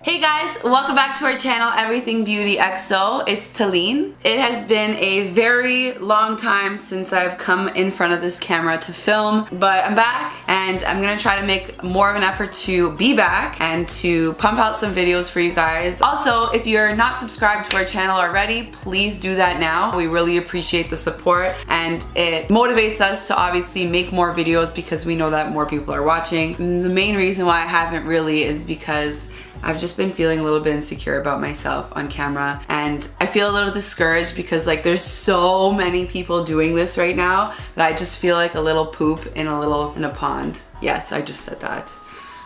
Hey guys, welcome back to our channel, Everythingbeautyxo. It's Taline. It has been a very long time since I've come in front of this camera to film, but I'm back and I'm gonna try to make more of an effort to be back and to pump out some videos for you guys. Also, if you're not subscribed to our channel already, please do that now. We really appreciate the support and it motivates us to obviously make more videos because we know that more people are watching. And the main reason why I haven't really is because I've just been feeling a little bit insecure about myself on camera, and I feel a little discouraged because like there's so many people doing this right now that I just feel like a little poop in a pond. Yes, I just said that.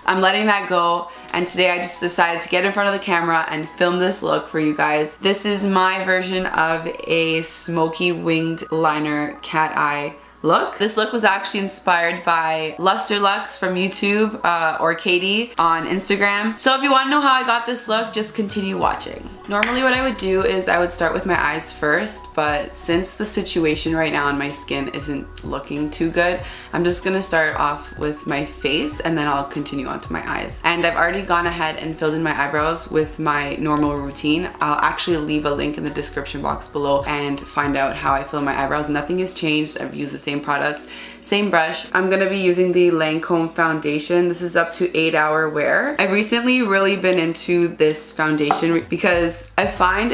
I'm letting that go, and today I just decided to get in front of the camera and film this look for you guys. This is my version of a smoky winged liner cat eye look. This look was actually inspired by Luster Lux from YouTube or Katie on Instagram. So if you want to know how I got this look, just continue watching. Normally what I would do is I would start with my eyes first, but since the situation right now on my skin isn't looking too good, I'm just gonna start off with my face and then I'll continue on to my eyes. And I've already gone ahead and filled in my eyebrows with my normal routine. I'll actually leave a link in the description box below and find out how I fill my eyebrows. Nothing has changed. I've used the same products, same brush. I'm gonna be using the Lancome foundation. This is up to 8-hour wear. I've recently really been into this foundation because I find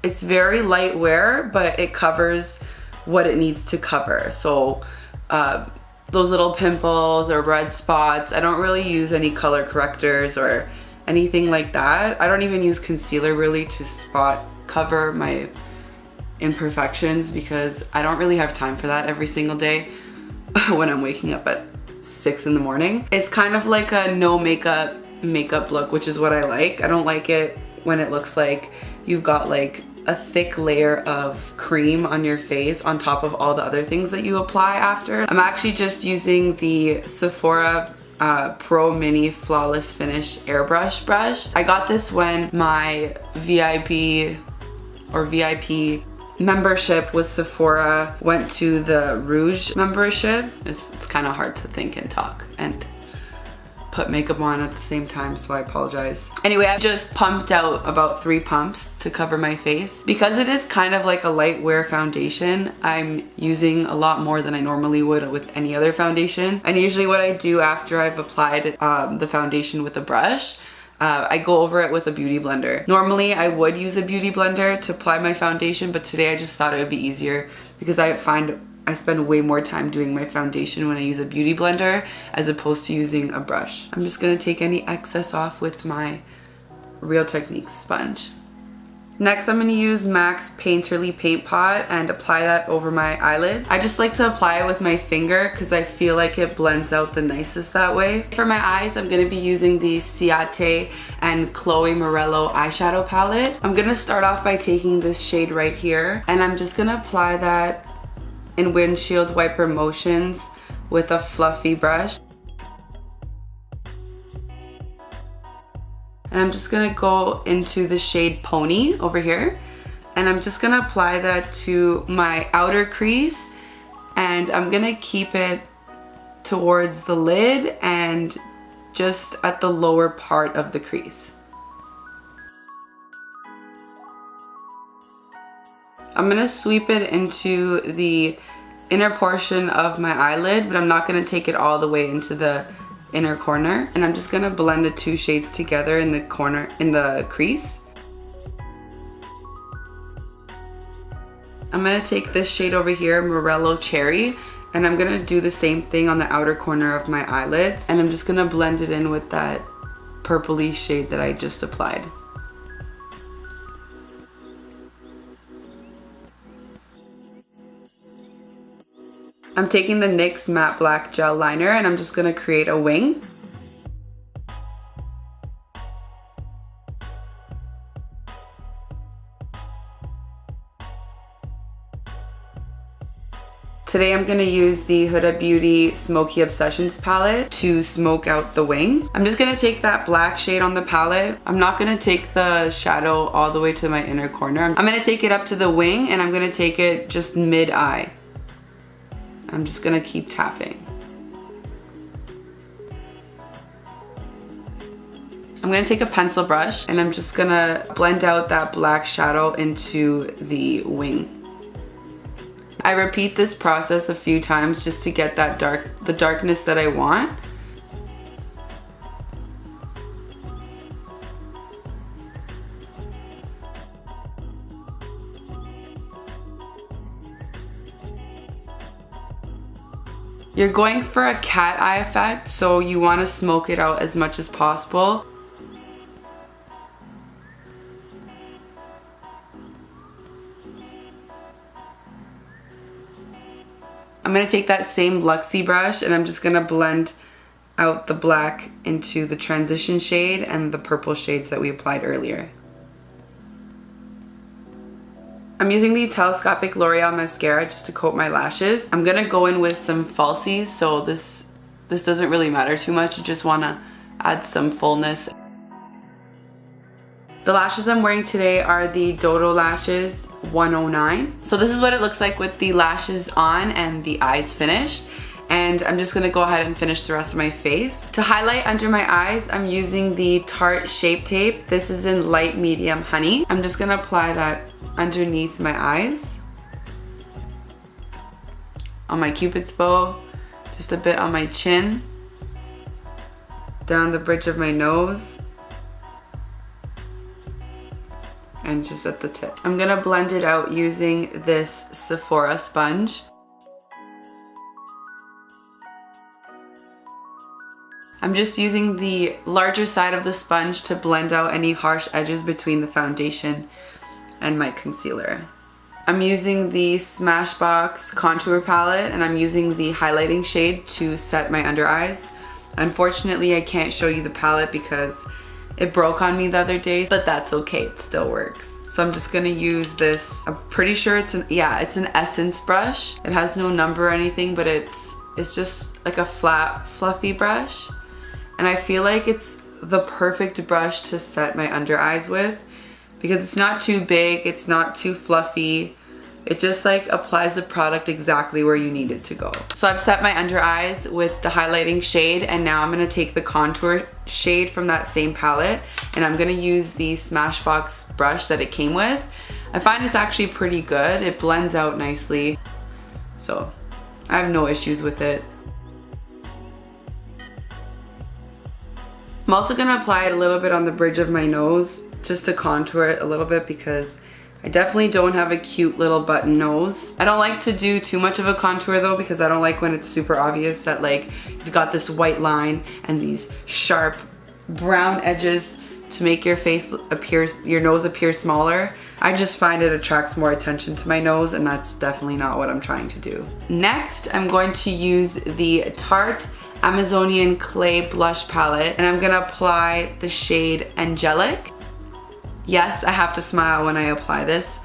it's very light wear, but it covers what it needs to cover. So those little pimples or red spots, I don't really use any color correctors or anything like that. I don't even use concealer really to spot cover my imperfections because I don't really have time for that every single day when I'm waking up at 6 in the morning. It's kind of like a no makeup look, which is what I like. I don't like it when it looks like you've got like a thick layer of cream on your face on top of all the other things that you apply after. I'm actually just using the Sephora Pro Mini Flawless Finish Airbrush brush. I got this when my VIP membership with Sephora went to the Rouge membership. It's kind of hard to think and talk and put makeup on at the same time, so I apologize. Anyway, I've just pumped out about 3 pumps to cover my face. Because it is kind of like a light wear foundation, I'm using a lot more than I normally would with any other foundation. And usually what I do after I've applied the foundation with a brush, I go over it with a beauty blender. Normally I would use a beauty blender to apply my foundation, but today I just thought it would be easier because I find I spend way more time doing my foundation when I use a beauty blender as opposed to using a brush. I'm just gonna take any excess off with my Real Techniques sponge. Next, I'm gonna use MAC's Painterly Paint Pot and apply that over my eyelid. I just like to apply it with my finger because I feel like it blends out the nicest that way. For my eyes, I'm gonna be using the Ciate and Chloe Morello eyeshadow palette. I'm gonna start off by taking this shade right here, and I'm just gonna apply that in windshield wiper motions with a fluffy brush. And I'm just gonna go into the shade Pony over here, and I'm just gonna apply that to my outer crease, and I'm gonna keep it towards the lid and just at the lower part of the crease. I'm gonna sweep it into the inner portion of my eyelid, but I'm not gonna take it all the way into the inner corner. And I'm just gonna blend the 2 shades together in the corner, in the crease. I'm gonna take this shade over here, Morello Cherry, and I'm gonna do the same thing on the outer corner of my eyelids. And I'm just gonna blend it in with that purpley shade that I just applied. I'm taking the NYX Matte Black Gel Liner and I'm just gonna create a wing. Today I'm gonna use the Huda Beauty Smoky Obsessions palette to smoke out the wing. I'm just gonna take that black shade on the palette. I'm not gonna take the shadow all the way to my inner corner. I'm gonna take it up to the wing and I'm gonna take it just mid-eye. I'm just gonna keep tapping. I'm gonna take a pencil brush and I'm just gonna blend out that black shadow into the wing. I repeat this process a few times just to get that the darkness that I want. You're going for a cat eye effect, so you want to smoke it out as much as possible. I'm going to take that same Luxie brush and I'm just going to blend out the black into the transition shade and the purple shades that we applied earlier. I'm using the telescopic L'Oreal mascara just to coat my lashes. I'm gonna go in with some falsies, so this doesn't really matter too much. You just wanna add some fullness. The lashes I'm wearing today are the Dodo Lashes 109. So this is what it looks like with the lashes on and the eyes finished. And I'm just gonna go ahead and finish the rest of my face. To highlight under my eyes, I'm using the Tarte Shape Tape. This is in light medium honey. I'm just gonna apply that underneath my eyes, on my cupid's bow, just a bit on my chin, down the bridge of my nose, and just at the tip. I'm gonna blend it out using this Sephora sponge. I'm just using the larger side of the sponge to blend out any harsh edges between the foundation and my concealer. I'm using the Smashbox contour palette and I'm using the highlighting shade to set my under eyes. Unfortunately, I can't show you the palette because it broke on me the other day, but that's okay, it still works. So I'm just gonna use this, I'm pretty sure it's an Essence brush. It has no number or anything, but it's just like a flat, fluffy brush. And I feel like it's the perfect brush to set my under eyes with because it's not too big, it's not too fluffy. It just like applies the product exactly where you need it to go. So I've set my under eyes with the highlighting shade and now I'm gonna take the contour shade from that same palette and I'm gonna use the Smashbox brush that it came with. I find it's actually pretty good. It blends out nicely. So I have no issues with it. I'm also gonna apply it a little bit on the bridge of my nose just to contour it a little bit because I definitely don't have a cute little button nose. I don't like to do too much of a contour though because I don't like when it's super obvious that like you've got this white line and these sharp brown edges to make your nose appear smaller. I just find it attracts more attention to my nose and that's definitely not what I'm trying to do. Next, I'm going to use the Tarte Amazonian Clay Blush Palette and I'm gonna apply the shade Angelic. Yes, I have to smile when I apply this.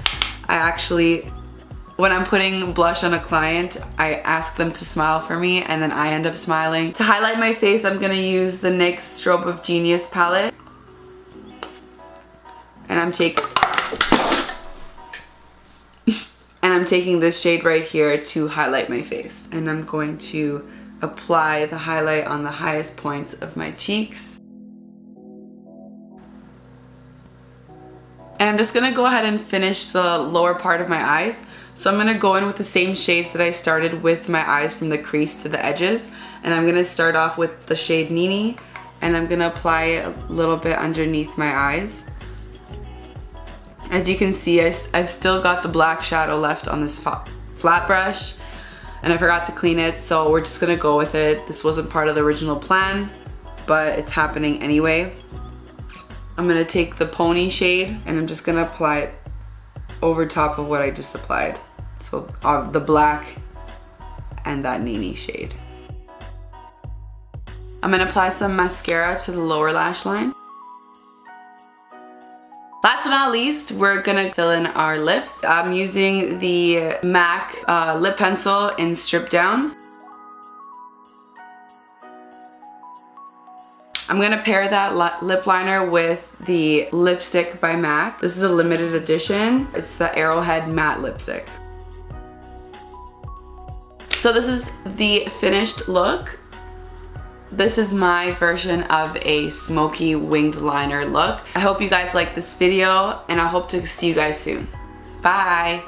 When I'm putting blush on a client, I ask them to smile for me and then I end up smiling. To highlight my face, I'm gonna use the NYX Strobe of Genius palette. And I'm taking this shade right here to highlight my face. And I'm going to apply the highlight on the highest points of my cheeks. And I'm just gonna go ahead and finish the lower part of my eyes. So I'm gonna go in with the same shades that I started with my eyes from the crease to the edges. And I'm gonna start off with the shade Nini and I'm gonna apply it a little bit underneath my eyes. As you can see, I've still got the black shadow left on this flat brush and I forgot to clean it, so we're just gonna go with it. This wasn't part of the original plan, but it's happening anyway. I'm gonna take the Pony shade and I'm just gonna apply it over top of what I just applied. So the black and that Nini shade. I'm gonna apply some mascara to the lower lash line. Last but not least, we're gonna fill in our lips. I'm using the MAC lip pencil in Strip Down. I'm gonna pair that lip liner with the lipstick by MAC. This is a limited edition. It's the Arrowhead matte lipstick. So this is the finished look. this is my version of a smoky winged liner look. I hope you guys like this video, and I hope to see you guys soon. Bye!